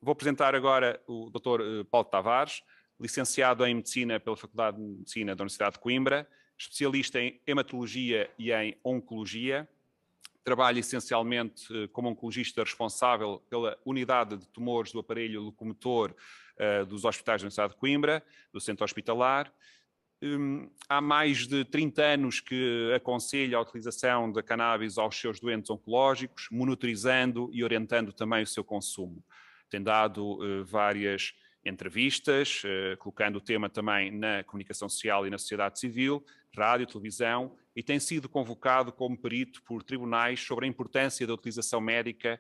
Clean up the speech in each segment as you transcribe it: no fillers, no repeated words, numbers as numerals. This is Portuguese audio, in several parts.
Vou apresentar agora o Dr. Paulo Tavares, licenciado em Medicina pela Faculdade de Medicina da Universidade de Coimbra, especialista em hematologia e em oncologia. Trabalha essencialmente como oncologista responsável pela unidade de tumores do aparelho locomotor dos hospitais da Universidade de Coimbra, do centro hospitalar. Há mais de 30 anos que aconselha a utilização da cannabis aos seus doentes oncológicos, monitorizando e orientando também o seu consumo. Tem dado várias entrevistas, colocando o tema também na comunicação social e na sociedade civil, rádio, televisão, e tem sido convocado como perito por tribunais sobre a importância da utilização médica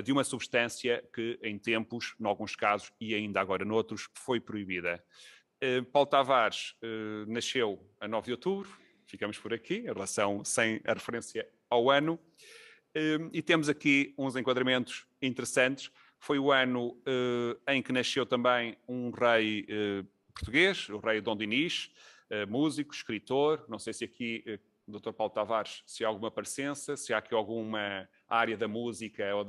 de uma substância que em tempos, em alguns casos e ainda agora noutros, foi proibida. Paulo Tavares nasceu a 9 de outubro, ficamos por aqui, em relação sem a referência ao ano, e temos aqui uns enquadramentos interessantes. Foi o ano em que nasceu também um rei português, o rei Dom Dinis, músico, escritor. Não sei se aqui, Dr. Paulo Tavares, se há alguma parecença, se há aqui alguma área da música ou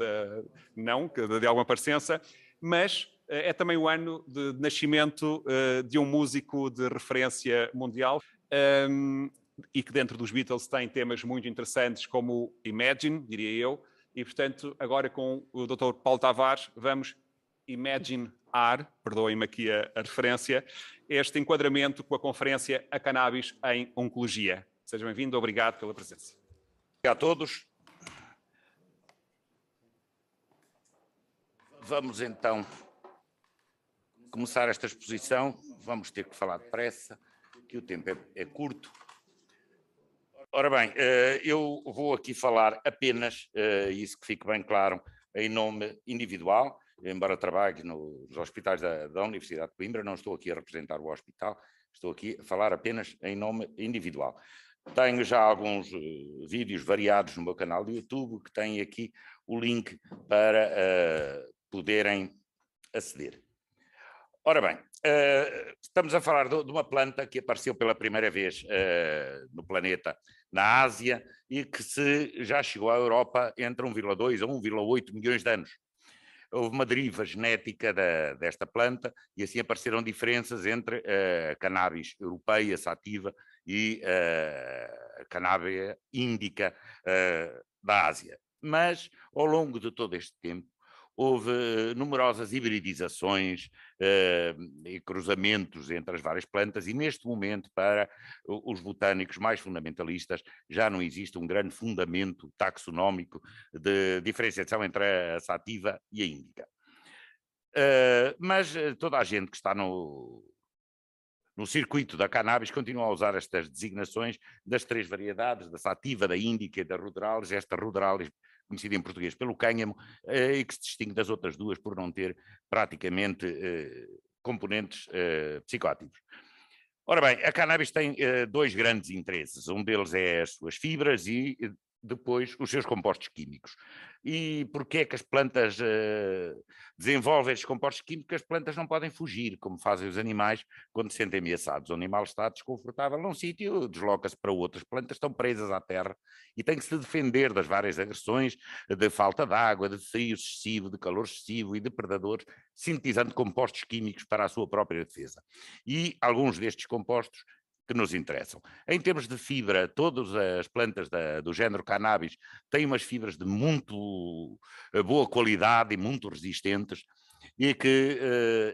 não, de alguma parecença, mas é também o ano de nascimento de um músico de referência mundial e que dentro dos Beatles tem temas muito interessantes como Imagine, diria eu, e portanto agora com o Dr. Paulo Tavares vamos imaginar, perdoem-me aqui a referência, este enquadramento com a conferência A Cannabis em Oncologia. Seja bem-vindo, obrigado pela presença. Obrigado a todos. Vamos então começar esta exposição. Vamos ter que falar depressa, que o tempo é curto. Ora bem, eu vou aqui falar apenas, isso que fique bem claro, em nome individual, embora trabalhe nos hospitais da Universidade de Coimbra, não estou aqui a representar o hospital, estou aqui a falar apenas em nome individual. Tenho já alguns vídeos variados no meu canal de YouTube, que têm aqui o link para poderem aceder. Ora bem, estamos a falar de uma planta que apareceu pela primeira vez no planeta, na Ásia, e que já chegou à Europa entre 1,2 a 1,8 milhões de anos. Houve uma deriva genética desta planta e assim apareceram diferenças entre a cannabis europeia, sativa, e a cannabis índica da Ásia. Mas, ao longo de todo este tempo, houve numerosas hibridizações e cruzamentos entre as várias plantas e neste momento, para os botânicos mais fundamentalistas, já não existe um grande fundamento taxonómico de diferenciação entre a sativa e a índica. Mas toda a gente que está no circuito da cannabis continua a usar estas designações das três variedades, da sativa, da índica e da ruderalis. Esta ruderalis, conhecida em português pelo cânhamo, e que se distingue das outras duas por não ter praticamente componentes psicoativos. Ora bem, a cannabis tem dois grandes interesses. Um deles é as suas fibras e depois os seus compostos químicos. E porquê é que as plantas desenvolvem estes compostos químicos? As plantas não podem fugir, como fazem os animais quando se sentem ameaçados. O animal está desconfortável num sítio, desloca-se para outro. As plantas estão presas à terra e têm que se defender das várias agressões, de falta de água, de frio excessivo, de calor excessivo e de predadores, sintetizando compostos químicos para a sua própria defesa. E alguns destes compostos que nos interessam. Em termos de fibra, todas as plantas do género cannabis têm umas fibras de muito boa qualidade e muito resistentes, e que,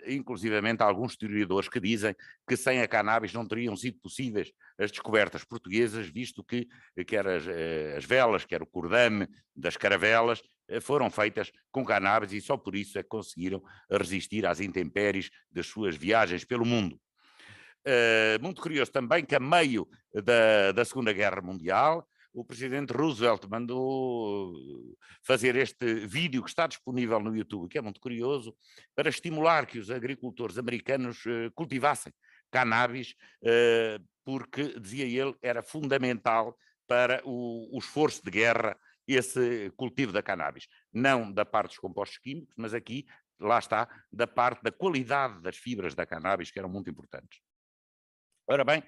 inclusivamente, há alguns historiadores que dizem que sem a cannabis não teriam sido possíveis as descobertas portuguesas, visto que quer as velas, quer o cordame das caravelas, foram feitas com cannabis e só por isso é que conseguiram resistir às intempéries das suas viagens pelo mundo. Muito curioso também que, a meio da Segunda Guerra Mundial, o presidente Roosevelt mandou fazer este vídeo que está disponível no YouTube, que é muito curioso, para estimular que os agricultores americanos cultivassem cannabis, porque, dizia ele, era fundamental para o esforço de guerra esse cultivo da cannabis. Não da parte dos compostos químicos, mas aqui, lá está, da parte da qualidade das fibras da cannabis, que eram muito importantes. Ora bem,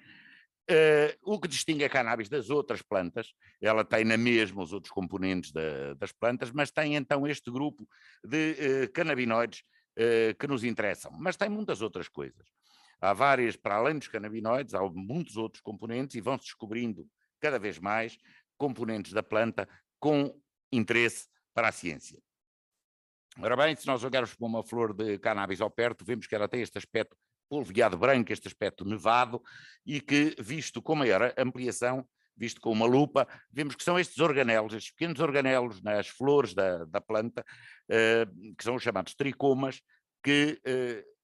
O que distingue a cannabis das outras plantas, ela tem na mesma os outros componentes das plantas, mas tem então este grupo de canabinoides que nos interessam, mas tem muitas outras coisas. Há várias, para além dos canabinoides, há muitos outros componentes e vão-se descobrindo cada vez mais componentes da planta com interesse para a ciência. Ora bem, se nós olharmos para uma flor de cannabis ao perto, vemos que ela tem este aspecto polvilhado branco, este aspecto nevado, e que, visto com maior ampliação, visto com uma lupa, vemos que são estes organelos, estes pequenos organelos nas flores da planta, que são os chamados tricomas,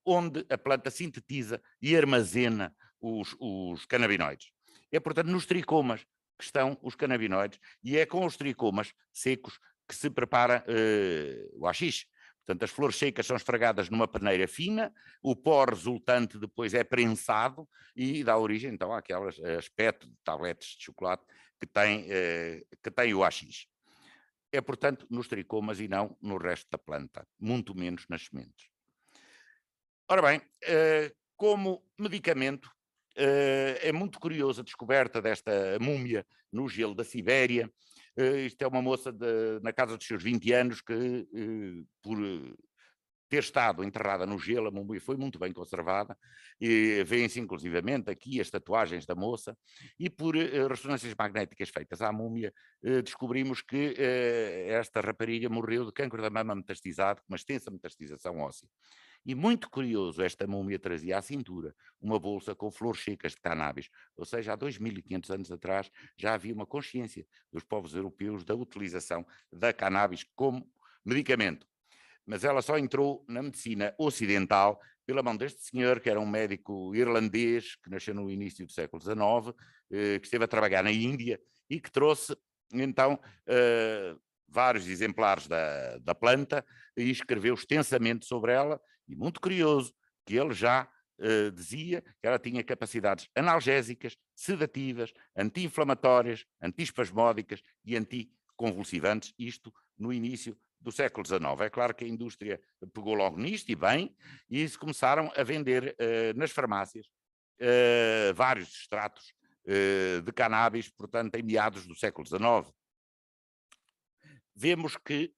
onde a planta sintetiza e armazena os canabinoides. É, portanto, nos tricomas que estão os canabinoides, e é com os tricomas secos que se prepara o haxixe. Portanto, as flores secas são esfregadas numa peneira fina, o pó resultante depois é prensado e dá origem, então, àquele aspecto de tabletes de chocolate que tem o haxixe. É, portanto, nos tricomas e não no resto da planta, muito menos nas sementes. Ora bem, como medicamento, é muito curiosa a descoberta desta múmia no gelo da Sibéria. Isto é uma moça na casa dos seus 20 anos que, por ter estado enterrada no gelo, a múmia foi muito bem conservada, e vêem-se inclusivamente aqui as tatuagens da moça, e por ressonâncias magnéticas feitas à múmia, descobrimos que esta rapariga morreu de cancro da mama metastizado, com uma extensa metastização óssea. E muito curioso, esta múmia trazia à cintura uma bolsa com flores secas de cannabis, ou seja, há 2500 anos atrás já havia uma consciência dos povos europeus da utilização da cannabis como medicamento. Mas ela só entrou na medicina ocidental pela mão deste senhor, que era um médico irlandês, que nasceu no início do século XIX, que esteve a trabalhar na Índia e que trouxe, então, vários exemplares da planta e escreveu extensamente sobre ela, e muito curioso que ele já dizia que ela tinha capacidades analgésicas, sedativas, anti-inflamatórias, antiespasmódicas e anticonvulsivantes, isto no início do século XIX. É claro que a indústria pegou logo nisto, e bem, e se começaram a vender nas farmácias vários extratos de cannabis, portanto, em meados do século XIX. Vemos que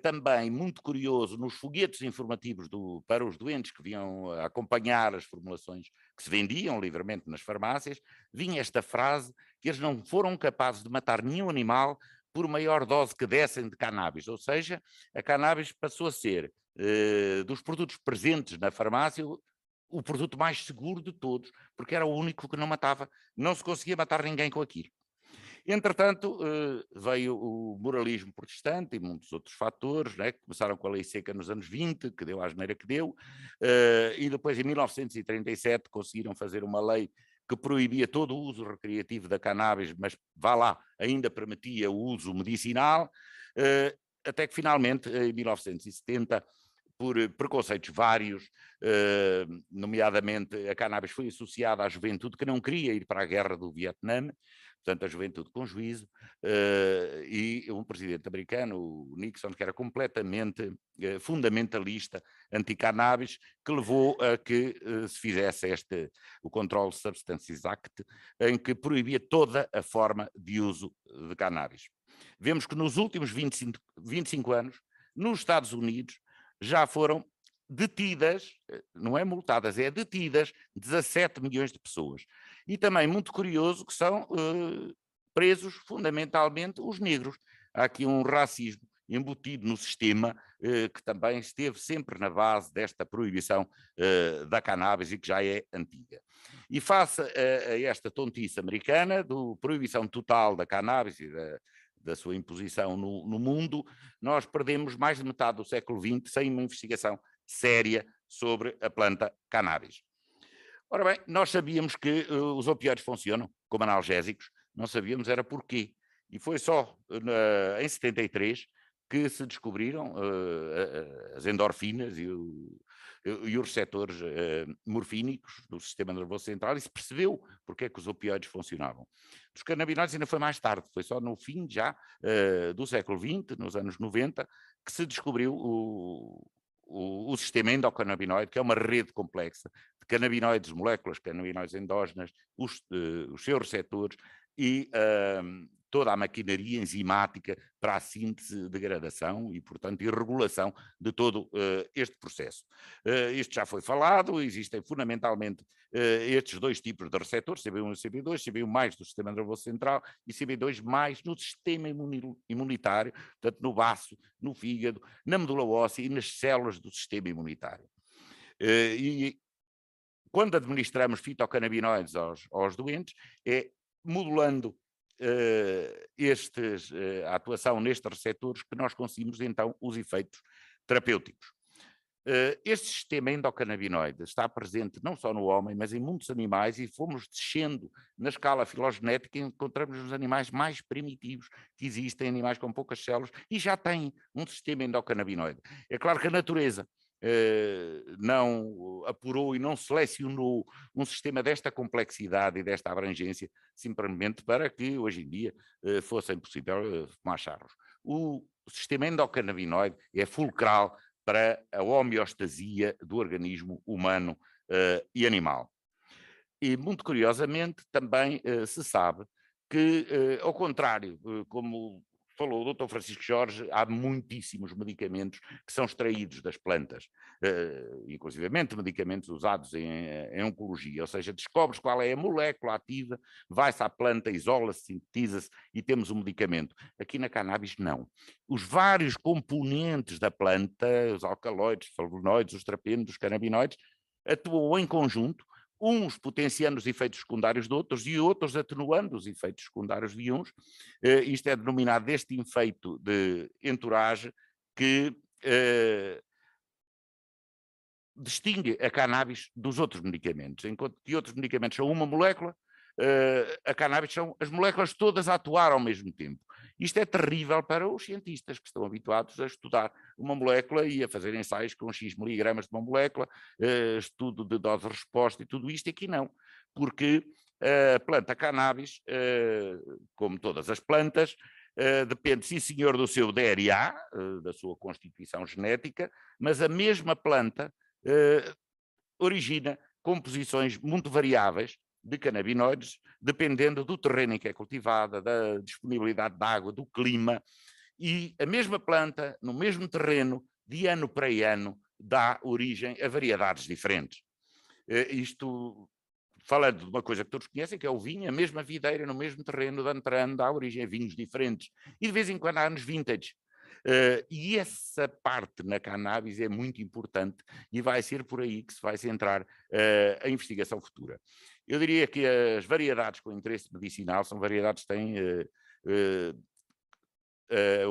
também, muito curioso, nos folhetos informativos para os doentes que vinham acompanhar as formulações que se vendiam livremente nas farmácias, vinha esta frase que eles não foram capazes de matar nenhum animal por maior dose que dessem de cannabis, ou seja, a cannabis passou a ser, dos produtos presentes na farmácia, o produto mais seguro de todos, porque era o único que não matava, não se conseguia matar ninguém com aquilo. Entretanto, veio o moralismo protestante e muitos outros fatores, né, que começaram com a lei seca nos anos 20, que deu a asneira que deu, e depois em 1937 conseguiram fazer uma lei que proibia todo o uso recreativo da cannabis, mas vá lá, ainda permitia o uso medicinal, até que finalmente, em 1970, por preconceitos vários, nomeadamente a cannabis foi associada à juventude que não queria ir para a guerra do Vietnã, portanto a juventude com juízo, e um presidente americano, o Nixon, que era completamente fundamentalista, anti-cannabis, que levou a que se fizesse o Control Substances Act, em que proibia toda a forma de uso de cannabis. Vemos que nos últimos 25 anos, nos Estados Unidos, já foram detidas, não é multadas, é detidas 17 milhões de pessoas. E também muito curioso que são presos fundamentalmente os negros. Há aqui um racismo embutido no sistema que também esteve sempre na base desta proibição da cannabis e que já é antiga. E face a esta tontice americana, do proibição total da cannabis e da sua imposição no mundo, nós perdemos mais de metade do século XX sem uma investigação séria sobre a planta cannabis. Ora bem, nós sabíamos que os opioides funcionam como analgésicos, não sabíamos era porquê. E foi só em 73 que se descobriram as endorfinas e os receptores morfínicos do sistema nervoso central, e se percebeu porque é que os opioides funcionavam. Dos canabinoides ainda foi mais tarde, foi só no fim já do século XX, nos anos 90, que se descobriu o sistema endocannabinoide, que é uma rede complexa de de canabinoides, moléculas canabinoides endógenas, os seus receptores e toda a maquinaria enzimática para a síntese, degradação e, portanto, e regulação de todo este processo. Isto já foi falado, existem fundamentalmente estes dois tipos de receptores, CB1 e CB2, CB1 mais do sistema nervoso central e CB2 mais no sistema imunitário, portanto, no baço, no fígado, na medula óssea e nas células do sistema imunitário. E quando administramos fitocannabinoides aos doentes, é modulando a atuação nestes receptores que nós conseguimos então os efeitos terapêuticos. Este sistema endocannabinoide está presente não só no homem, mas em muitos animais, e fomos descendo na escala filogenética e encontramos nos animais mais primitivos que existem, animais com poucas células, e já têm um sistema endocannabinoide. É claro que a natureza não apurou e não selecionou um sistema desta complexidade e desta abrangência simplesmente para que hoje em dia fosse possível fumar charros. O sistema endocannabinoide é fulcral para a homeostasia do organismo humano e animal. E, muito curiosamente, também se sabe que, ao contrário, como falou o Dr. Francisco Jorge, há muitíssimos medicamentos que são extraídos das plantas, inclusivamente medicamentos usados em oncologia, ou seja, descobres qual é a molécula ativa, vai-se à planta, isola-se, sintetiza-se e temos um medicamento. Aqui na cannabis, não. Os vários componentes da planta, os alcaloides, flavonoides, os terpenos, os canabinoides, atuam em conjunto, uns potenciando os efeitos secundários de outros e outros atenuando os efeitos secundários de uns. Isto é denominado este efeito de entourage que distingue a cannabis dos outros medicamentos. Enquanto que outros medicamentos são uma molécula, a cannabis são as moléculas todas a atuar ao mesmo tempo. Isto é terrível para os cientistas que estão habituados a estudar uma molécula e a fazer ensaios com X miligramas de uma molécula, estudo de dose-resposta e tudo isto, aqui não, porque a planta cannabis, como todas as plantas, depende, sim senhor, do seu DNA, da sua constituição genética, mas a mesma planta origina composições muito variáveis de canabinoides, dependendo do terreno em que é cultivada, da disponibilidade de água, do clima, e a mesma planta, no mesmo terreno, de ano para ano, dá origem a variedades diferentes. Isto, falando de uma coisa que todos conhecem, que é o vinho, a mesma videira, no mesmo terreno, de ano para ano, dá origem a vinhos diferentes. E de vez em quando há anos vintage. E essa parte na cannabis é muito importante e vai ser por aí que se vai centrar a investigação futura. Eu diria que as variedades com interesse medicinal são variedades que têm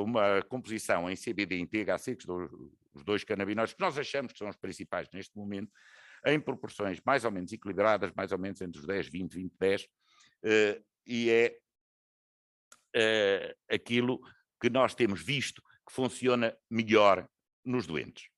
uma composição em CBD e em THC, que são os dois canabinoides que nós achamos que são os principais neste momento, em proporções mais ou menos equilibradas, mais ou menos entre os 10, 20, 20, 10, e é aquilo que nós temos visto que funciona melhor nos doentes.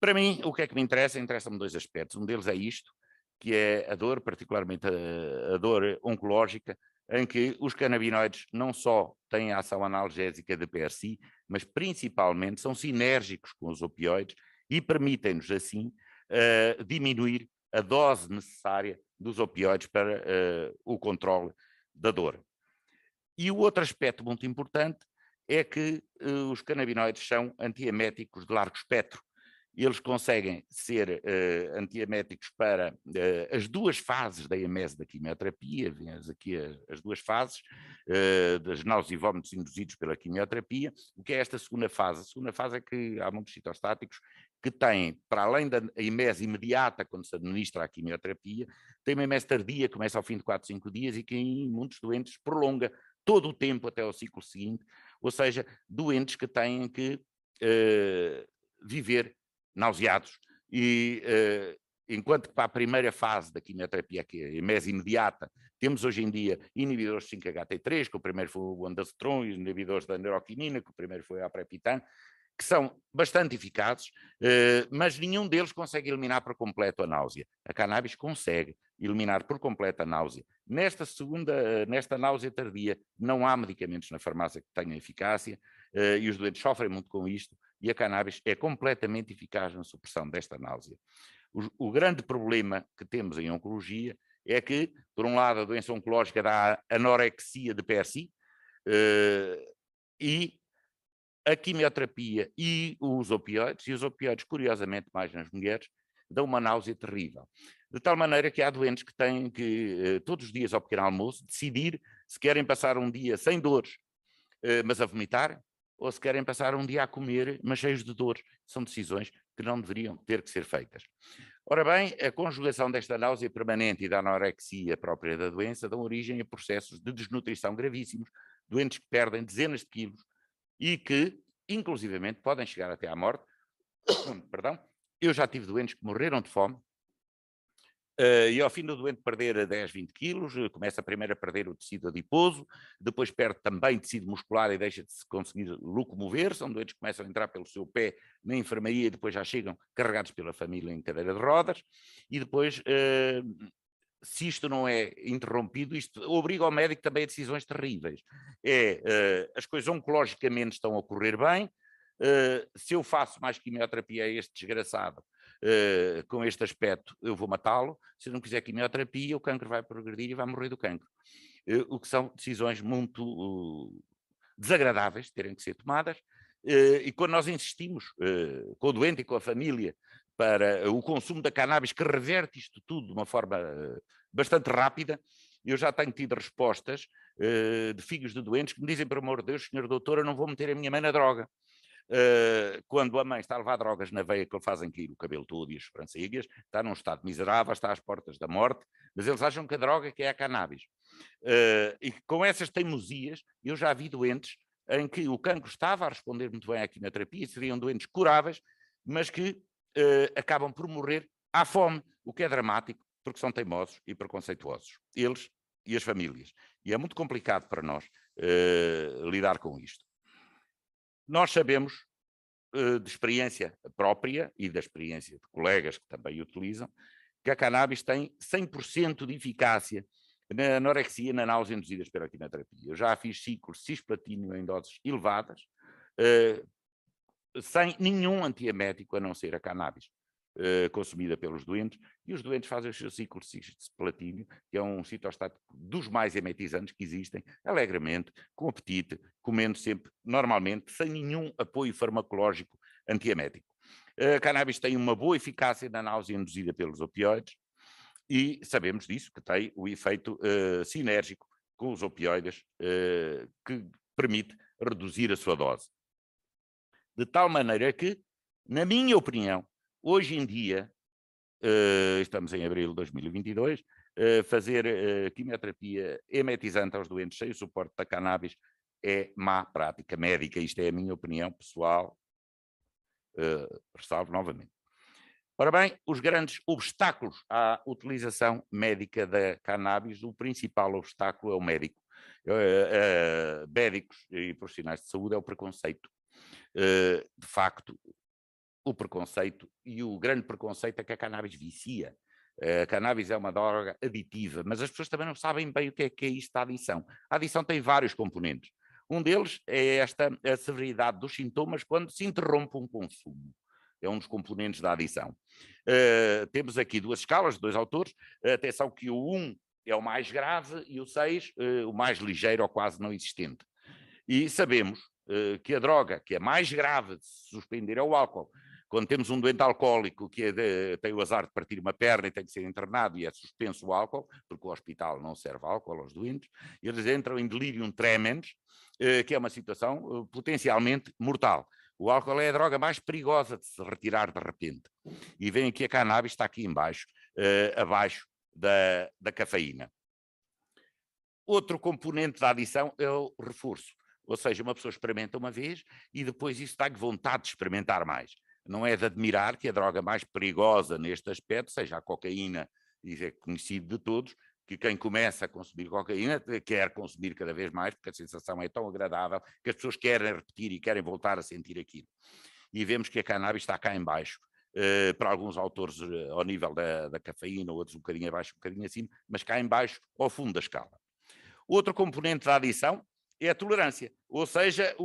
Para mim, o que é que me interessa? Interessa-me dois aspectos. Um deles é isto, que é a dor, particularmente a dor oncológica, em que os canabinoides não só têm a ação analgésica de per si, mas principalmente são sinérgicos com os opioides e permitem-nos, assim, diminuir a dose necessária dos opioides para o controle da dor. E o outro aspecto muito importante é que os canabinoides são antieméticos de largo espectro. Eles conseguem ser antieméticos para as duas fases da emese da quimioterapia, vemos aqui as duas fases das náuseas e vómitos induzidos pela quimioterapia. O que é esta segunda fase? A segunda fase é que há muitos citostáticos que têm, para além da emese imediata, quando se administra a quimioterapia, tem uma emese tardia, que começa ao fim de 4, 5 dias e que em muitos doentes prolonga todo o tempo até ao ciclo seguinte, ou seja, doentes que têm que viver nauseados e enquanto que para a primeira fase da quimioterapia, que é a emese imediata, temos hoje em dia inibidores de 5-HT3, que o primeiro foi o ondansetron, e inibidores da neuroquinina, que o primeiro foi a aprepitan, que são bastante eficazes, mas nenhum deles consegue eliminar por completo a náusea. A cannabis consegue eliminar por completo a náusea. Nesta náusea tardia, não há medicamentos na farmácia que tenham eficácia, e os doentes sofrem muito com isto, e a cannabis é completamente eficaz na supressão desta náusea. O grande problema que temos em oncologia é que, por um lado, a doença oncológica dá anorexia de per si, e a quimioterapia e os opioides, curiosamente mais nas mulheres, dão uma náusea terrível. De tal maneira que há doentes que têm que, todos os dias ao pequeno almoço, decidir se querem passar um dia sem dores, mas a vomitar, ou se querem passar um dia a comer, mas cheios de dores. São decisões que não deveriam ter que ser feitas. Ora bem, a conjugação desta náusea permanente e da anorexia própria da doença dão origem a processos de desnutrição gravíssimos, doentes que perdem dezenas de quilos e que, inclusivamente, podem chegar até à morte. Perdão. Eu já tive doentes que morreram de fome, e ao fim do doente perder 10, 20 quilos, começa primeiro a perder o tecido adiposo, depois perde também tecido muscular e deixa de se conseguir locomover. São doentes que começam a entrar pelo seu pé na enfermaria e depois já chegam carregados pela família em cadeira de rodas. E depois, se isto não é interrompido, isto obriga o médico também a decisões terríveis. As coisas oncologicamente estão a correr bem. Se eu faço mais quimioterapia a este desgraçado, com este aspecto, eu vou matá-lo. Se eu não quiser quimioterapia, o cancro vai progredir e vai morrer do cancro. O que são decisões muito desagradáveis de terem que ser tomadas. E quando nós insistimos com o doente e com a família para o consumo da cannabis, que reverte isto tudo de uma forma bastante rápida, eu já tenho tido respostas de filhos de doentes que me dizem, por amor de Deus, senhor doutor, eu não vou meter a minha mãe na droga. Quando a mãe está a levar drogas na veia que lhe fazem cair o cabelo todo e as sobrancelhas, está num estado miserável, está às portas da morte, mas eles acham que a droga que é a cannabis. E com essas teimosias, eu já vi doentes em que o cancro estava a responder muito bem à quimioterapia, seriam doentes curáveis, mas que acabam por morrer à fome, o que é dramático, porque são teimosos e preconceituosos, eles e as famílias. E é muito complicado para nós lidar com isto. Nós sabemos, de experiência própria e da experiência de colegas que também utilizam, que a cannabis tem 100% de eficácia na anorexia e na náusea induzidas pela quimioterapia. Eu já fiz ciclos cisplatina em doses elevadas, sem nenhum antiemético a não ser a cannabis consumida pelos doentes, e os doentes fazem os seus ciclos de cisplatina, que é um citostático dos mais emetizantes que existem, alegremente, com apetite, comendo sempre normalmente, sem nenhum apoio farmacológico antiemético. A cannabis tem uma boa eficácia na náusea induzida pelos opioides, e sabemos disso, que tem o efeito sinérgico com os opioides, que permite reduzir a sua dose. De tal maneira que, na minha opinião, hoje em dia, estamos em abril de 2022, fazer quimioterapia emetizante aos doentes sem o suporte da cannabis é má prática médica. Isto é a minha opinião pessoal, ressalvo novamente. Ora bem, os grandes obstáculos à utilização médica da cannabis, o principal obstáculo é o médico. Médicos e profissionais de saúde é o preconceito. De facto, o preconceito, e o grande preconceito é que a cannabis vicia. A cannabis é uma droga aditiva, mas as pessoas também não sabem bem o que é isto da adição. A adição tem vários componentes. Um deles é a severidade dos sintomas quando se interrompe um consumo. É um dos componentes da adição. Temos aqui duas escalas, dois autores. Atenção que o 1 é o mais grave e o 6 o mais ligeiro ou quase não existente. E sabemos que a droga que é mais grave de se suspender é o álcool. Quando temos um doente alcoólico que tem o azar de partir uma perna e tem que ser internado e é suspenso o álcool, porque o hospital não serve álcool aos doentes, eles entram em delirium tremens, que é uma situação potencialmente mortal. O álcool é a droga mais perigosa de se retirar de repente. E vem aqui a cannabis, está aqui embaixo, abaixo da cafeína. Outro componente da adição é o reforço. Ou seja, uma pessoa experimenta uma vez e depois isso dá-lhe vontade de experimentar mais. Não é de admirar que a droga mais perigosa neste aspecto seja a cocaína, e é conhecido de todos, que quem começa a consumir cocaína quer consumir cada vez mais, porque a sensação é tão agradável que as pessoas querem repetir e querem voltar a sentir aquilo. E vemos que a cannabis está cá em baixo, para alguns autores ao nível da cafeína, outros um bocadinho abaixo, um bocadinho acima, mas cá em baixo, ao fundo da escala. Outro componente da adição é a tolerância, ou seja,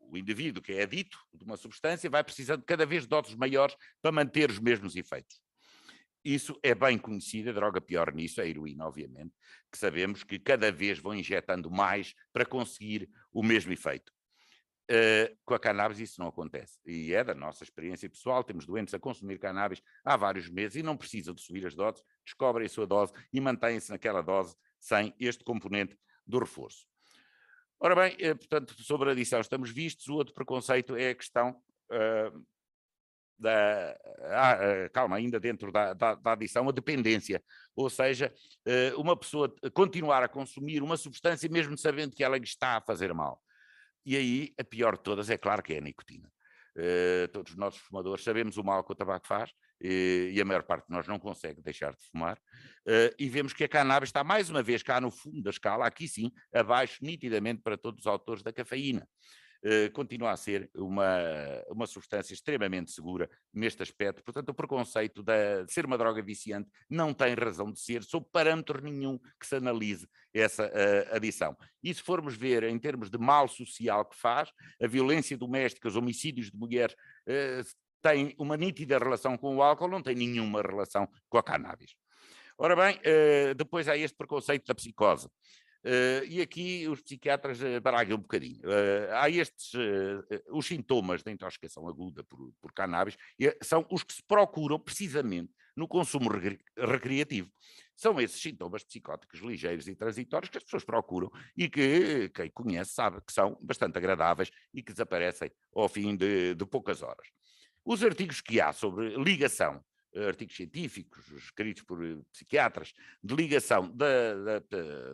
o indivíduo que é adito de uma substância vai precisando cada vez de doses maiores para manter os mesmos efeitos. Isso é bem conhecido, a droga pior nisso é a heroína, obviamente, que sabemos que cada vez vão injetando mais para conseguir o mesmo efeito. Com a cannabis isso não acontece, e é da nossa experiência pessoal, temos doentes a consumir cannabis há vários meses e não precisam de subir as doses, descobrem a sua dose e mantêm-se naquela dose sem este componente do reforço. Ora bem, portanto, sobre a adição estamos vistos. O outro preconceito é a questão calma, ainda dentro da adição, a dependência, ou seja, uma pessoa continuar a consumir uma substância mesmo sabendo que ela lhe está a fazer mal. E aí, a pior de todas, é claro que é a nicotina. Todos os nossos fumadores sabemos o mal que o tabaco faz, e a maior parte de nós não consegue deixar de fumar, e vemos que a cannabis está mais uma vez cá no fundo da escala, aqui sim, abaixo nitidamente para todos os autores da cafeína. Continua a ser uma substância extremamente segura neste aspecto. Portanto, o preconceito de ser uma droga viciante não tem razão de ser, sob parâmetro nenhum que se analise essa adição. E se formos ver em termos de mal social que faz, a violência doméstica, os homicídios de mulheres, tem uma nítida relação com o álcool, não tem nenhuma relação com a cannabis. Ora bem, depois há este preconceito da psicose. E aqui os psiquiatras baralham um bocadinho. Há os sintomas da intoxicação aguda por cannabis, são os que se procuram precisamente no consumo recreativo. São esses sintomas psicóticos ligeiros e transitórios que as pessoas procuram e que quem conhece sabe que são bastante agradáveis e que desaparecem ao fim de poucas horas. Os artigos que há sobre ligação, artigos científicos escritos por psiquiatras, de ligação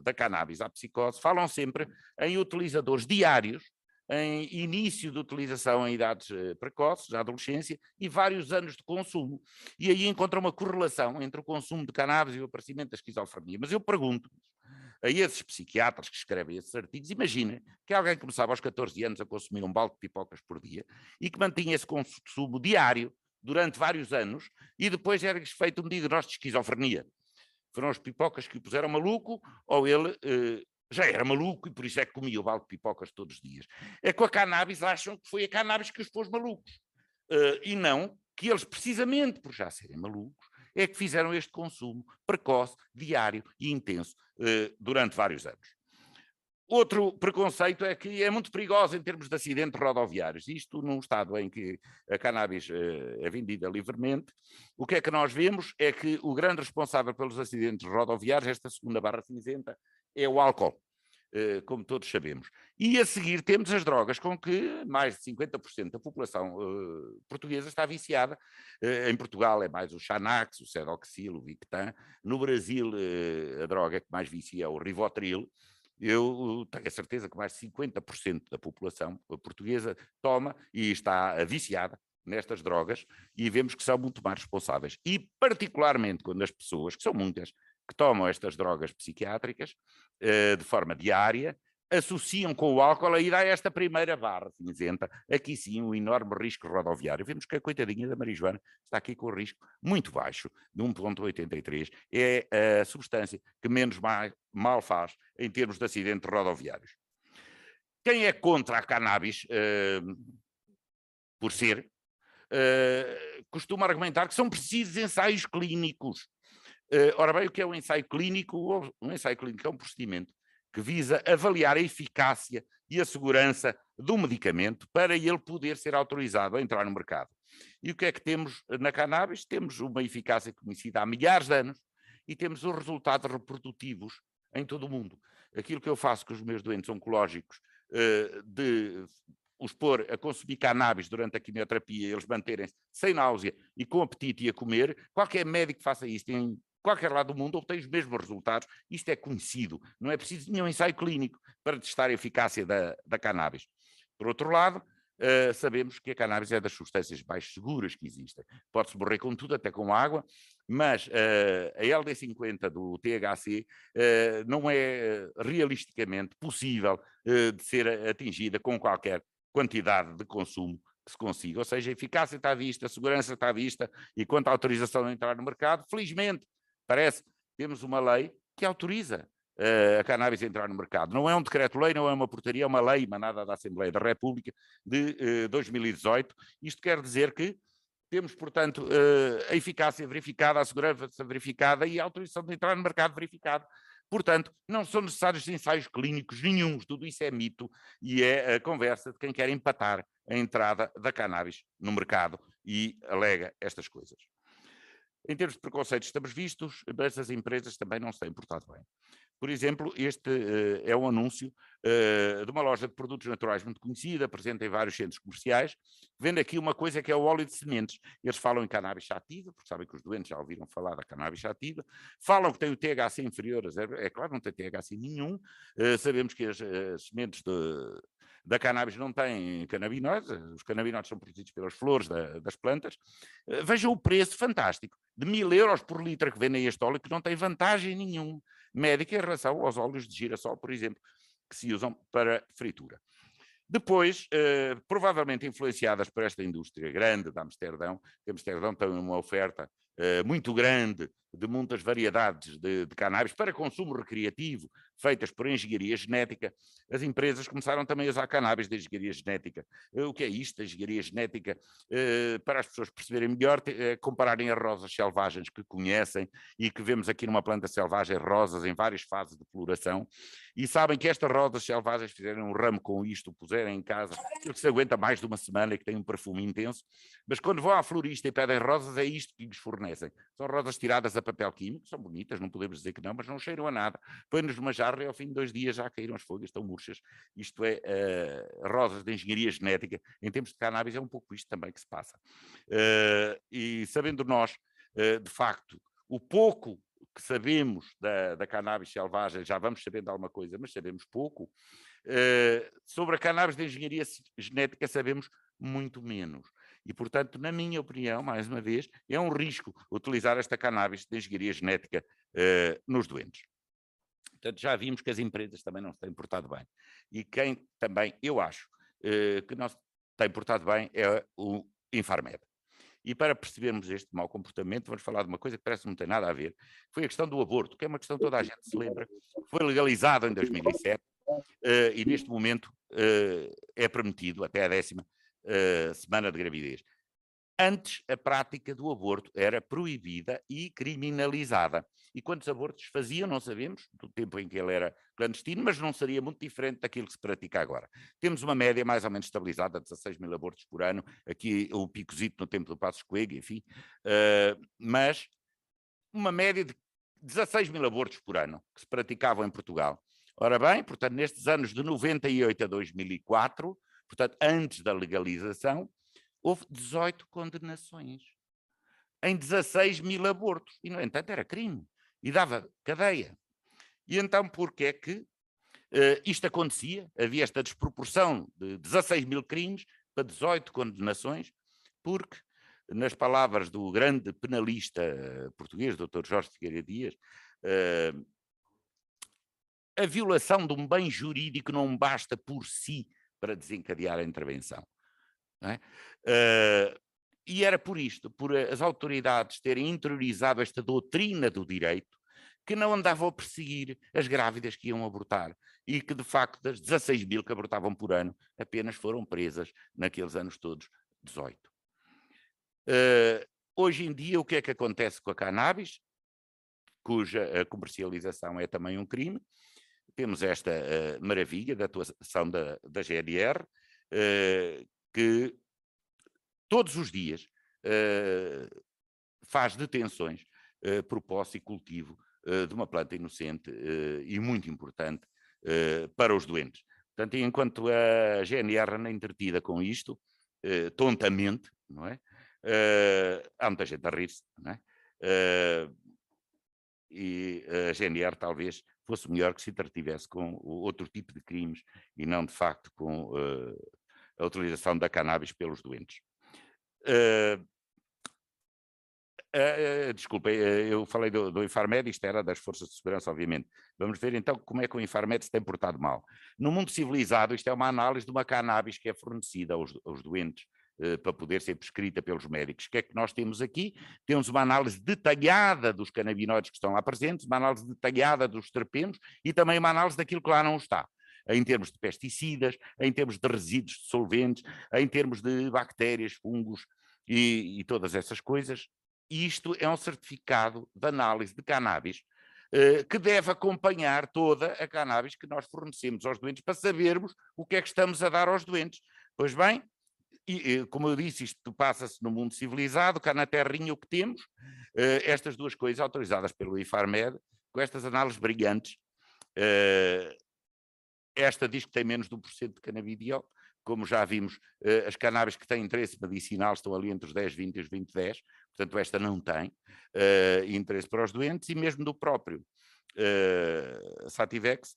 da cannabis à psicose, falam sempre em utilizadores diários, em início de utilização em idades precoces, na adolescência, e vários anos de consumo. E aí encontra uma correlação entre o consumo de cannabis e o aparecimento da esquizofrenia. Mas eu pergunto a esses psiquiatras que escrevem esses artigos, imaginem que alguém começava aos 14 anos a consumir um balde de pipocas por dia e que mantinha esse consumo diário durante vários anos, e depois era-lhes feito um diagnóstico de esquizofrenia. Foram as pipocas que o puseram maluco, ou ele já era maluco e por isso é que comia o balde de pipocas todos os dias. É com a cannabis acham que foi a cannabis que os pôs malucos. E não que eles, precisamente por já serem malucos, é que fizeram este consumo precoce, diário e intenso durante vários anos. Outro preconceito é que é muito perigosa em termos de acidentes rodoviários. Isto num estado em que a cannabis é vendida livremente. O que é que nós vemos é que o grande responsável pelos acidentes rodoviários, esta segunda barra cinzenta, é o álcool, como todos sabemos. E a seguir temos as drogas com que mais de 50% da população portuguesa está viciada. Em Portugal é mais o Xanax, o Sedoxil, o Victan. No Brasil a droga que mais vicia é o Rivotril. Eu tenho a certeza que mais de 50% da população portuguesa toma e está viciada nestas drogas, e vemos que são muito mais responsáveis. E particularmente quando as pessoas, que são muitas, que tomam estas drogas psiquiátricas de forma diária, associam com o álcool, aí dá esta primeira barra cinzenta, aqui sim um enorme risco rodoviário. Vemos que a coitadinha da Marijoana está aqui com o risco muito baixo, de 1,83, é a substância que menos mal faz em termos de acidentes rodoviários. Quem é contra a cannabis, por ser, costuma argumentar que são precisos ensaios clínicos. Ora bem, o que é um ensaio clínico? Um ensaio clínico é um procedimento que visa avaliar a eficácia e a segurança do medicamento para ele poder ser autorizado a entrar no mercado. E o que é que temos na cannabis? Temos uma eficácia conhecida há milhares de anos e temos os resultados reprodutivos em todo o mundo. Aquilo que eu faço com os meus doentes oncológicos, de os pôr a consumir cannabis durante a quimioterapia, eles manterem-se sem náusea e com apetite e a comer, qualquer médico que faça isso em qualquer lado do mundo obtém os mesmos resultados. Isto é conhecido, não é preciso nenhum ensaio clínico para testar a eficácia da cannabis. Por outro lado, sabemos que a cannabis é das substâncias mais seguras que existem. Pode-se morrer com tudo, até com água, mas a LD50 do THC não é realisticamente possível de ser atingida com qualquer quantidade de consumo que se consiga. Ou seja, a eficácia está à vista, a segurança está à vista, e quanto à autorização de entrar no mercado, felizmente, parece que temos uma lei que autoriza a cannabis entrar no mercado. Não é um decreto-lei, não é uma portaria, é uma lei emanada da Assembleia da República de 2018. Isto quer dizer que temos, portanto, a eficácia verificada, a segurança verificada e a autorização de entrar no mercado verificada. Portanto, não são necessários ensaios clínicos nenhuns, tudo isso é mito e é a conversa de quem quer empatar a entrada da cannabis no mercado e alega estas coisas. Em termos de preconceitos estamos vistos, essas empresas também não se têm portado bem. Por exemplo, este é um anúncio de uma loja de produtos naturais muito conhecida, presente em vários centros comerciais, vende aqui uma coisa que é o óleo de sementes. Eles falam em cannabis sativa, porque sabem que os doentes já ouviram falar da cannabis sativa, falam que tem o THC inferior a zero, é claro, não tem THC nenhum, sabemos que as sementes da cannabis não têm canabinoides, os canabinoides são produzidos pelas flores das plantas. Vejam o preço fantástico, de 1000 euros por litro que vendem este óleo, que não tem vantagem nenhuma médica em relação aos óleos de girassol, por exemplo, que se usam para fritura. Depois, provavelmente influenciadas por esta indústria grande de Amsterdão, que Amsterdão tem uma oferta muito grande de muitas variedades de cannabis para consumo recreativo, feitas por engenharia genética, as empresas começaram também a usar cannabis de engenharia genética. O que é isto, a engenharia genética? Para as pessoas perceberem melhor, compararem as rosas selvagens que conhecem e que vemos aqui numa planta selvagem, rosas em várias fases de floração, e sabem que estas rosas selvagens fizeram um ramo com isto, puserem em casa, que se aguenta mais de uma semana e que tem um perfume intenso, mas quando vão à florista e pedem rosas, é isto que lhes fornecem. São rosas tiradas a papel químico, são bonitas, não podemos dizer que não, mas não cheiram a nada. Põe-nos numa jarra e ao fim de 2 dias já caíram as folhas, estão murchas. Isto é rosas de engenharia genética. Em termos de cannabis é um pouco isto também que se passa. E sabendo nós, de facto, o pouco que sabemos da cannabis selvagem, já vamos sabendo alguma coisa, mas sabemos pouco. Sobre a cannabis de engenharia genética sabemos muito menos. E, portanto, na minha opinião, mais uma vez, é um risco utilizar esta cannabis de engenharia genética nos doentes. Portanto, já vimos que as empresas também não se têm portado bem. E quem também, eu acho, que não se tem portado bem é o Infarmed. E para percebermos este mau comportamento, vamos falar de uma coisa que parece que não tem nada a ver. Foi a questão do aborto, que é uma questão que toda a gente se lembra. Foi legalizado em 2007 e neste momento é permitido até a 10ª semana de gravidez. Antes, a prática do aborto era proibida e criminalizada. E quantos abortos faziam, não sabemos, do tempo em que ele era clandestino, mas não seria muito diferente daquilo que se pratica agora. Temos uma média mais ou menos estabilizada de 16.000 abortos por ano, aqui o picozito no tempo do Passos Coelho, enfim, mas uma média de 16.000 abortos por ano que se praticavam em Portugal. Ora bem, portanto, nestes anos de 98 a 2004, portanto, antes da legalização, houve 18 condenações em 16.000 abortos. E, no entanto, era crime. E dava cadeia. E então, porquê é que isto acontecia? Havia esta desproporção de 16.000 crimes para 18 condenações, porque, nas palavras do grande penalista português, Dr. Jorge Figueira Dias, a violação de um bem jurídico não basta por si para desencadear a intervenção. Não é? E era por isto, por as autoridades terem interiorizado esta doutrina do direito, que não andavam a perseguir as grávidas que iam abortar e que, de facto, das 16.000 que abortavam por ano, apenas foram presas naqueles anos todos 18. Hoje em dia, o que é que acontece com a cannabis, cuja comercialização é também um crime? Temos esta maravilha da atuação da GNR, que todos os dias faz detenções por posse e cultivo de uma planta inocente e muito importante para os doentes. Portanto, enquanto a GNR anda entretida com isto, tontamente, não é? Há muita gente a rir-se, não é? E a GNR talvez fosse melhor que se entretivesse com outro tipo de crimes e não, de facto, com a utilização da cannabis pelos doentes. Desculpa, eu falei do Infarmed, isto era das forças de segurança, obviamente. Vamos ver então como é que o Infarmed se tem portado mal. No mundo civilizado, isto é uma análise de uma cannabis que é fornecida aos doentes para poder ser prescrita pelos médicos. O que é que nós temos aqui? Temos uma análise detalhada dos canabinoides que estão lá presentes, uma análise detalhada dos terpenos e também uma análise daquilo que lá não está, em termos de pesticidas, em termos de resíduos de solventes, em termos de bactérias, fungos e todas essas coisas. E isto é um certificado de análise de cannabis que deve acompanhar toda a cannabis que nós fornecemos aos doentes para sabermos o que é que estamos a dar aos doentes. Pois bem, como eu disse, isto passa-se no mundo civilizado, cá na terrinha o que temos, estas duas coisas autorizadas pelo IFARMED, com estas análises brilhantes. Esta diz que tem menos de 1% de canabidiol, como já vimos, as cannabis que têm interesse medicinal estão ali entre os 10,20 e os 20,10, portanto esta não tem interesse para os doentes, e mesmo do próprio Sativex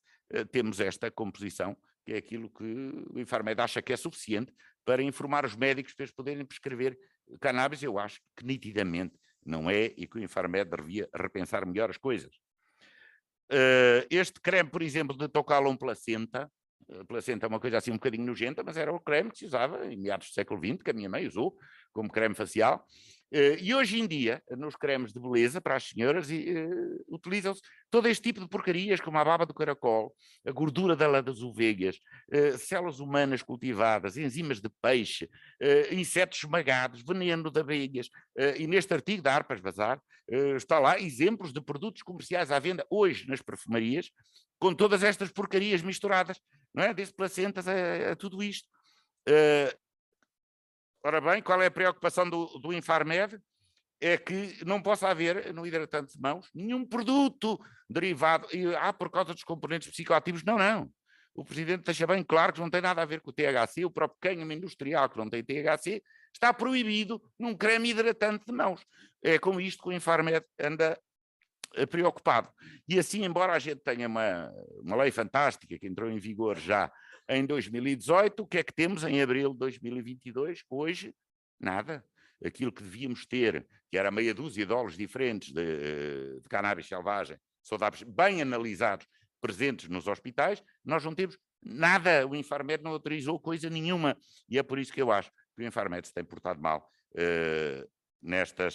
temos esta composição, que é aquilo que o IFARMED acha que é suficiente para informar os médicos para eles poderem prescrever cannabis. Eu acho que nitidamente não é, e que o IFARMED devia repensar melhor as coisas. Este creme, por exemplo, de Tocalum placenta, a placenta é uma coisa assim um bocadinho nojenta, mas era o creme que se usava em meados do século XX, que a minha mãe usou como creme facial. E hoje em dia, nos cremes de beleza para as senhoras, utilizam-se todo este tipo de porcarias, como a baba do caracol, a gordura das ovelhas, células humanas cultivadas, enzimas de peixe, insetos esmagados, veneno de abelhas. E neste artigo da Harpas Bazar está lá exemplos de produtos comerciais à venda hoje nas perfumarias, com todas estas porcarias misturadas, não é? Desde placentas a tudo isto. Ora bem, qual é a preocupação do IFARMED? É que não possa haver no hidratante de mãos nenhum produto derivado, por causa dos componentes psicoativos. Não, não. O Presidente deixa bem claro que não tem nada a ver com o THC, o próprio cânhamo industrial que não tem THC, está proibido num creme hidratante de mãos. É com isto que o IFARMED anda preocupado. E assim, embora a gente tenha uma lei fantástica que entrou em vigor já em 2018, o que é que temos em abril de 2022? Hoje, nada. Aquilo que devíamos ter, que era meia dúzia de óleos diferentes de cannabis selvagem, saudáveis, bem analisados, presentes nos hospitais, nós não temos nada. O IFARMED não autorizou coisa nenhuma. E é por isso que eu acho que o IFARMED se tem portado mal nesta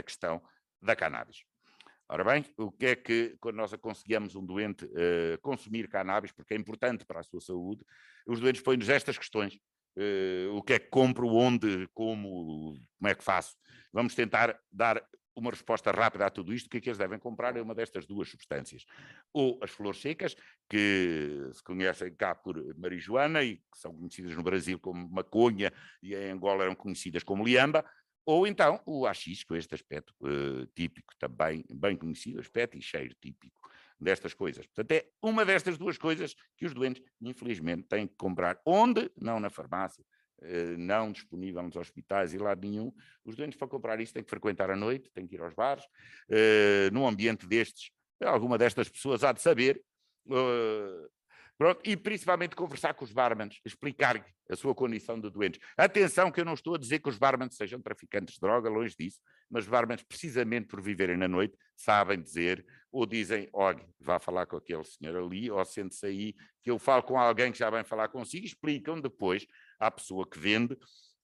questão da cannabis. Ora bem, o que é que, quando nós aconselhamos um doente consumir cannabis, porque é importante para a sua saúde, os doentes põem-nos estas questões. O que é que compro, onde, como é que faço? Vamos tentar dar uma resposta rápida a tudo isto. O que é que eles devem comprar? É uma destas duas substâncias. Ou as flores secas, que se conhecem cá por marijuana e que são conhecidas no Brasil como maconha e em Angola eram conhecidas como liamba, ou então o haxixe, com este aspecto típico também, bem conhecido, aspecto e cheiro típico destas coisas. Portanto, é uma destas duas coisas que os doentes, infelizmente, têm que comprar. Onde? Não na farmácia, não disponível nos hospitais e lado nenhum. Os doentes, para comprar isto, têm que frequentar à noite, têm que ir aos bares. Num ambiente destes, alguma destas pessoas há de saber. Pronto, e principalmente conversar com os barmans, explicar a sua condição de doentes. Atenção que eu não estou a dizer que os barmans sejam traficantes de droga, longe disso, mas os barmans, precisamente por viverem na noite, sabem dizer, ou dizem, olha, vá falar com aquele senhor ali, ou sente-se aí, que eu falo com alguém que já vem falar consigo, explicam depois à pessoa que vende,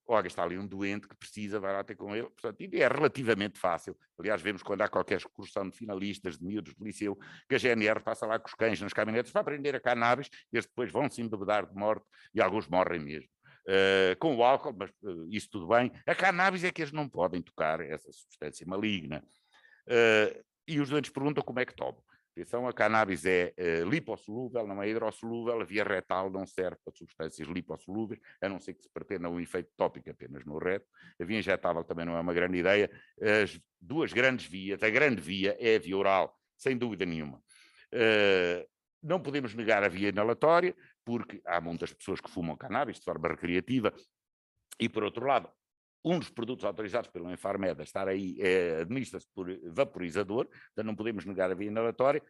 olha, está ali um doente que precisa, vai lá ter com ele. Portanto, é relativamente fácil. Aliás, vemos quando há qualquer excursão de finalistas, de miúdos de liceu, que a GNR passa lá com os cães nas caminhonetes para aprender a cannabis, e eles depois vão se embebedar de morte, e alguns morrem mesmo. Com o álcool, mas isso tudo bem. A cannabis é que eles não podem tocar essa substância maligna. E os doentes perguntam como é que tomam. Atenção, a cannabis é lipossolúvel, não é hidrossolúvel, a via retal não serve para substâncias lipossolúveis, a não ser que se pretenda um efeito tópico apenas no reto. A via injetável também não é uma grande ideia. As duas grandes vias, a grande via é a via oral, sem dúvida nenhuma. Não podemos negar a via inalatória, porque há muitas pessoas que fumam cannabis de forma recreativa, e por outro lado, um dos produtos autorizados pelo IFARMED a estar aí administra-se por vaporizador, portanto não podemos negar a via inalatória.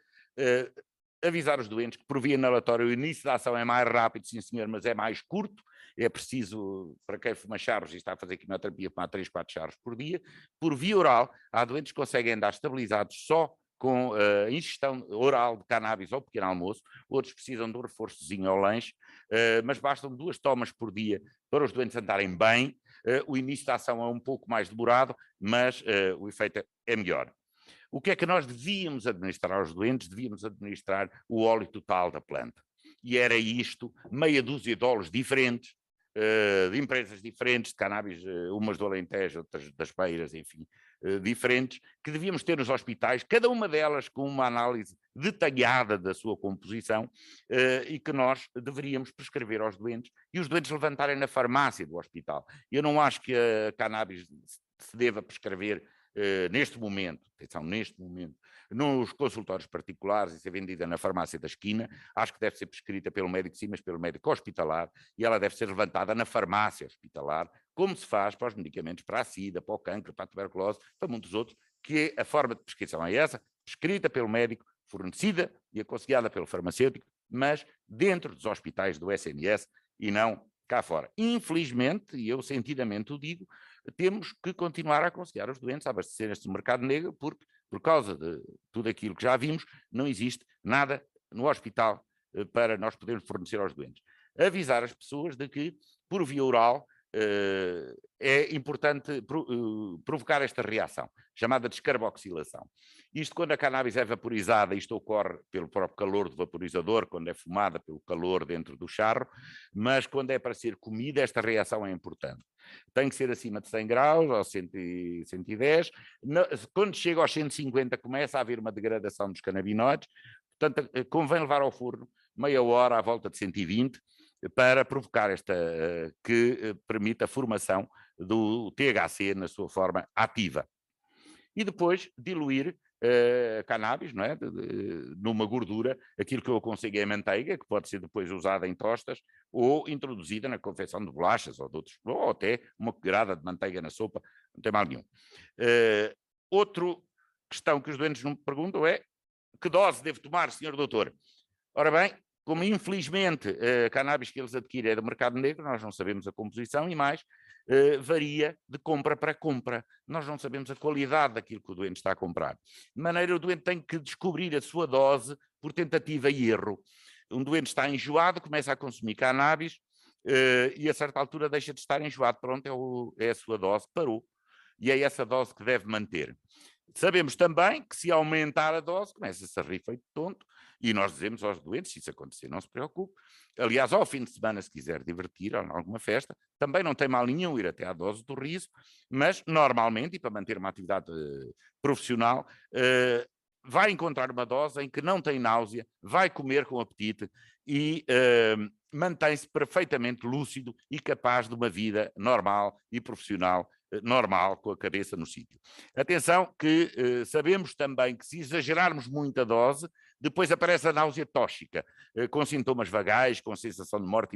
Avisar os doentes que por via inalatória o início da ação é mais rápido, sim senhor, mas é mais curto. É preciso, para quem fuma charros e está a fazer quimioterapia, fumar 3, 4 charros por dia. Por via oral, há doentes que conseguem andar estabilizados só com ingestão oral de cannabis ao pequeno almoço, outros precisam de um reforçozinho ao lanche, mas bastam 2 tomas por dia para os doentes andarem bem. O início da ação é um pouco mais demorado, mas o efeito é melhor. O que é que nós devíamos administrar aos doentes? Devíamos administrar o óleo total da planta. E era isto, meia dúzia de óleos diferentes, de empresas diferentes, de cannabis, umas do Alentejo, outras das Beiras, enfim, diferentes, que devíamos ter nos hospitais, cada uma delas com uma análise detalhada da sua composição, e que nós deveríamos prescrever aos doentes e os doentes levantarem na farmácia do hospital. Eu não acho que a cannabis se deva prescrever neste momento, atenção, neste momento, nos consultórios particulares e ser vendida na farmácia da esquina. Acho que deve ser prescrita pelo médico, sim, mas pelo médico hospitalar, e ela deve ser levantada na farmácia hospitalar, como se faz para os medicamentos para a sida, para o cancro, para a tuberculose, para muitos outros, que a forma de prescrição é essa, prescrita pelo médico, fornecida e aconselhada pelo farmacêutico, mas dentro dos hospitais do SNS e não cá fora. Infelizmente, e eu sentidamente o digo, temos que continuar a aconselhar os doentes a abastecerem-se do mercado negro, porque, por causa de tudo aquilo que já vimos, não existe nada no hospital para nós podermos fornecer aos doentes. Avisar as pessoas de que, por via oral, é importante provocar esta reação, chamada descarboxilação. Isto, quando a cannabis é vaporizada, isto ocorre pelo próprio calor do vaporizador, quando é fumada pelo calor dentro do charro, mas quando é para ser comida, esta reação é importante. Tem que ser acima de 100 graus, ou 110. Quando chega aos 150, começa a haver uma degradação dos canabinoides, portanto, convém levar ao forno meia hora à volta de 120, para provocar que permite a formação do THC na sua forma ativa. E depois diluir cannabis, não é? Numa gordura, aquilo que eu aconselho é a manteiga, que pode ser depois usada em tostas, ou introduzida na confecção de bolachas, ou até uma colherada de manteiga na sopa, não tem mal nenhum. Outra questão que os doentes não me perguntam é: que dose devo tomar, senhor doutor? Ora bem, como infelizmente a cannabis que eles adquirem é do mercado negro, nós não sabemos a composição e mais, varia de compra para compra. Nós não sabemos a qualidade daquilo que o doente está a comprar. De maneira, o doente tem que descobrir a sua dose por tentativa e erro. Um doente está enjoado, começa a consumir cannabis e a certa altura deixa de estar enjoado. Pronto, é a sua dose, parou. E é essa dose que deve manter. Sabemos também que, se aumentar a dose, começa-se a rir feito tonto, e nós dizemos aos doentes: se isso acontecer, não se preocupe. Aliás, ao fim de semana, se quiser divertir ou em alguma festa, também não tem mal nenhum ir até à dose do riso, mas normalmente, e para manter uma atividade profissional, vai encontrar uma dose em que não tem náusea, vai comer com apetite e mantém-se perfeitamente lúcido e capaz de uma vida normal e profissional normal, com a cabeça no sítio. Atenção que sabemos também que, se exagerarmos muito a dose, depois aparece a náusea tóxica, com sintomas vagais, com sensação de morte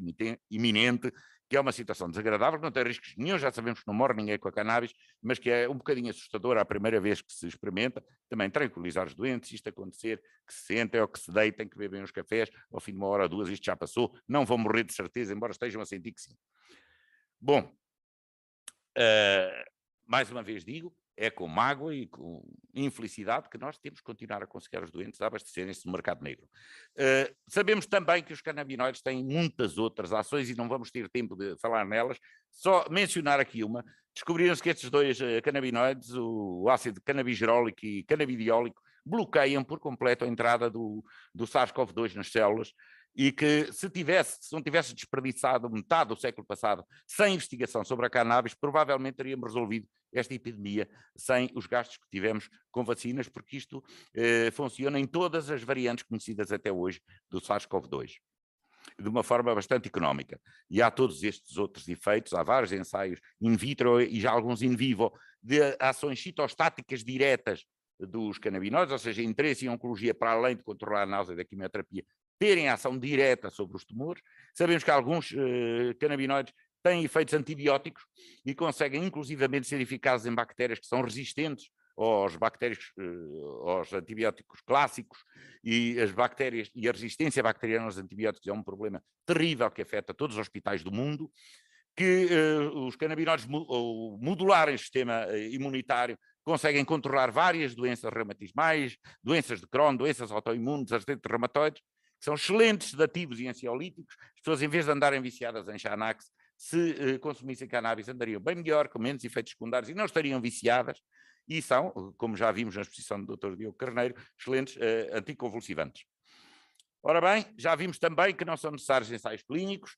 iminente, que é uma situação desagradável, que não tem riscos nenhum. Já sabemos que não morre ninguém com a cannabis, mas que é um bocadinho assustador à primeira vez que se experimenta. Também tranquilizar os doentes: se isto acontecer, que se sentem ou que se deitem, que bebem uns cafés, ao fim de uma hora ou duas isto já passou, não vão morrer de certeza, embora estejam a sentir que sim. Bom, mais uma vez digo, é com mágoa e com infelicidade que nós temos que continuar a aconselhar os doentes a abastecerem-se do mercado negro. Sabemos também que os canabinoides têm muitas outras ações e não vamos ter tempo de falar nelas, só mencionar aqui uma. Descobriram-se que estes dois canabinoides, o ácido canabigerólico e canabidiólico, bloqueiam por completo a entrada do SARS-CoV-2 nas células, e que, se não tivesse desperdiçado metade do século passado sem investigação sobre a cannabis, provavelmente teríamos resolvido esta epidemia sem os gastos que tivemos com vacinas, porque isto funciona em todas as variantes conhecidas até hoje do SARS-CoV-2, de uma forma bastante económica. E há todos estes outros efeitos, há vários ensaios in vitro e já alguns in vivo de ações citostáticas diretas dos canabinoides, ou seja, interesse em oncologia, para além de controlar a náusea da quimioterapia, terem ação direta sobre os tumores. Sabemos que alguns canabinoides têm efeitos antibióticos e conseguem inclusivamente ser eficazes em bactérias que são resistentes aos antibióticos clássicos, e as bactérias e a resistência bacteriana aos antibióticos é um problema terrível que afeta todos os hospitais do mundo. Que os canabinoides, ao modularem o sistema imunitário, conseguem controlar várias doenças reumatismais, doenças de Crohn, doenças autoimunes, artrite reumatoides, que são excelentes sedativos e ansiolíticos. As pessoas, em vez de andarem viciadas em Xanax, se consumissem cannabis, andariam bem melhor, com menos efeitos secundários e não estariam viciadas. E são, como já vimos na exposição do Dr. Diogo Carneiro, excelentes anticonvulsivantes. Ora bem, já vimos também que não são necessários ensaios clínicos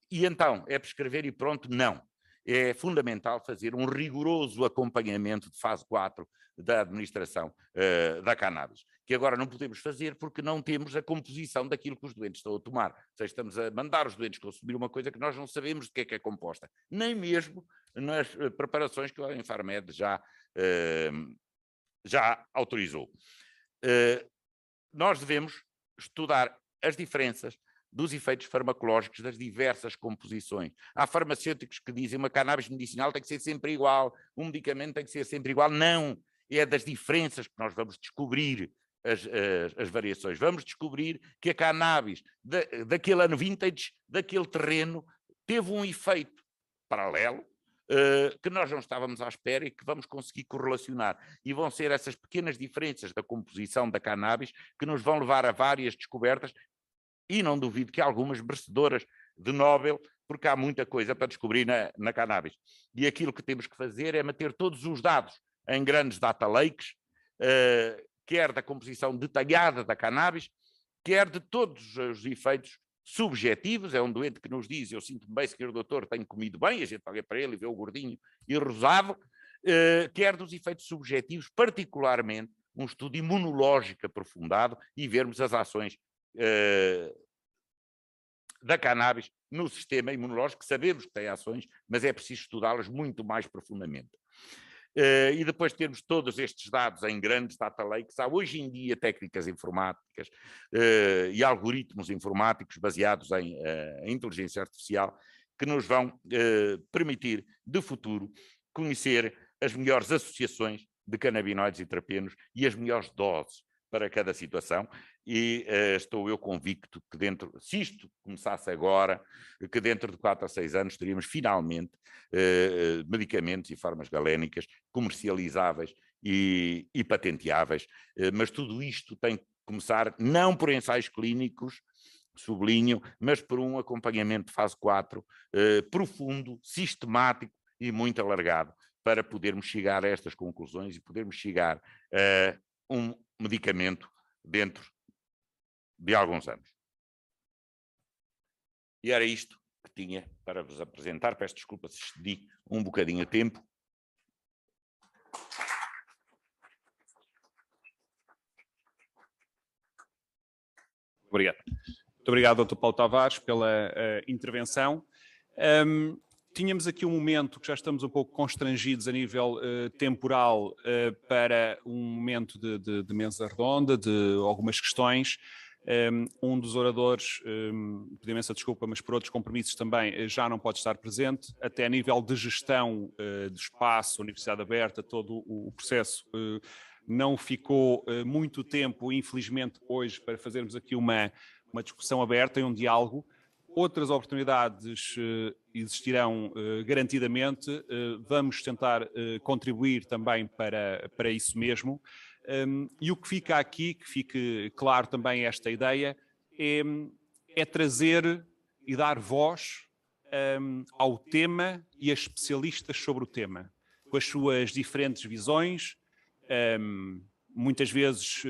e então é prescrever e pronto? Não. É fundamental fazer um rigoroso acompanhamento de fase 4 da administração da cannabis, que agora não podemos fazer porque não temos a composição daquilo que os doentes estão a tomar. Ou seja, estamos a mandar os doentes consumir uma coisa que nós não sabemos de que é composta, nem mesmo nas preparações que a Infarmed já autorizou. Nós devemos estudar as diferenças dos efeitos farmacológicos das diversas composições. Há farmacêuticos que dizem uma cannabis medicinal tem que ser sempre igual, um medicamento tem que ser sempre igual. Não, é das diferenças que nós vamos descobrir as variações. Vamos descobrir que a cannabis daquele ano vintage, daquele terreno, teve um efeito paralelo, que nós não estávamos à espera e que vamos conseguir correlacionar. E vão ser essas pequenas diferenças da composição da cannabis que nos vão levar a várias descobertas e não duvido que algumas merecedoras de Nobel, porque há muita coisa para descobrir na cannabis. E aquilo que temos que fazer é meter todos os dados em grandes data lakes, quer da composição detalhada da cannabis, quer de todos os efeitos subjetivos. É um doente que nos diz: eu sinto-me bem, senhor doutor, tenho comido bem, a gente olha para ele e vê o gordinho e rosado, quer dos efeitos subjetivos, particularmente um estudo imunológico aprofundado e vermos as ações da cannabis no sistema imunológico. Sabemos que tem ações, mas é preciso estudá-las muito mais profundamente. E depois termos todos estes dados em grandes data lakes. Há hoje em dia técnicas informáticas e algoritmos informáticos baseados em inteligência artificial que nos vão permitir, de futuro, conhecer as melhores associações de canabinoides e terpenos e as melhores doses para cada situação. E estou eu convicto que se isto começasse agora, que dentro de 4 a 6 anos teríamos finalmente medicamentos e fármacos galénicas comercializáveis e patenteáveis, mas tudo isto tem que começar não por ensaios clínicos, sublinho, mas por um acompanhamento de fase 4 profundo, sistemático e muito alargado, para podermos chegar a estas conclusões e podermos chegar a um medicamento dentro de alguns anos. E era isto que tinha para vos apresentar. Peço desculpa se excedi um bocadinho a tempo. Obrigado. Muito obrigado, Dr. Paulo Tavares, pela intervenção. Tínhamos aqui um momento que já estamos um pouco constrangidos a nível temporal para um momento de mesa redonda, de algumas questões. Um dos oradores, pedi imensa desculpa, mas por outros compromissos também já não pode estar presente. Até a nível de gestão de espaço, Universidade Aberta, todo o processo não ficou muito tempo, infelizmente, hoje, para fazermos aqui uma discussão aberta e um diálogo. Outras oportunidades existirão garantidamente. Vamos tentar contribuir também para isso mesmo. E o que fica aqui, que fique claro também esta ideia, é trazer e dar voz ao tema e a especialistas sobre o tema, com as suas diferentes visões, muitas vezes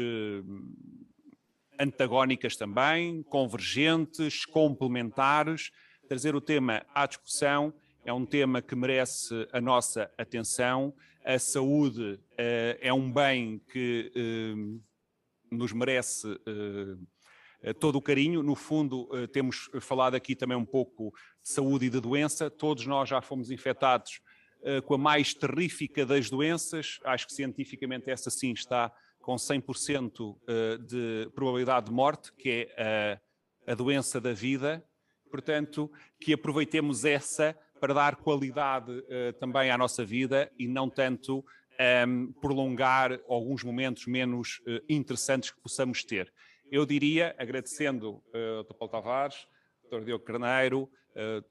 antagónicas também, convergentes, complementares. Trazer o tema à discussão é um tema que merece a nossa atenção. A saúde é um bem que nos merece todo o carinho. No fundo, temos falado aqui também um pouco de saúde e de doença. Todos nós já fomos infectados com a mais terrífica das doenças. Acho que cientificamente essa sim está com 100% de probabilidade de morte, que é a doença da vida. Portanto, que aproveitemos essa para dar qualidade também à nossa vida e não tanto prolongar alguns momentos menos interessantes que possamos ter. Eu diria, agradecendo ao Dr. Paulo Tavares, Dr. Diogo Carneiro,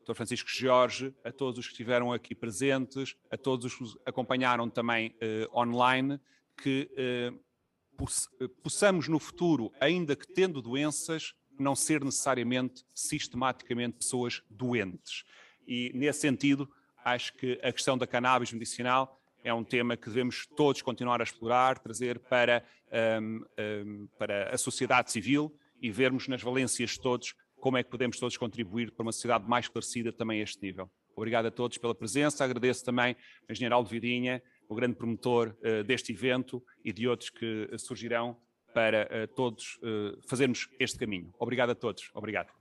Dr. Francisco Jorge, a todos os que estiveram aqui presentes, a todos os que nos acompanharam também online, que possamos no futuro, ainda que tendo doenças, não ser necessariamente, sistematicamente, pessoas doentes. e, nesse sentido, acho que a questão da cannabis medicinal é um tema que devemos todos continuar a explorar, trazer para a sociedade civil e vermos nas valências de todos como é que podemos todos contribuir para uma sociedade mais esclarecida também a este nível. Obrigado a todos pela presença, agradeço também ao engenheiro Aldo Vidinha, o grande promotor deste evento e de outros que surgirão para todos fazermos este caminho. Obrigado a todos. Obrigado.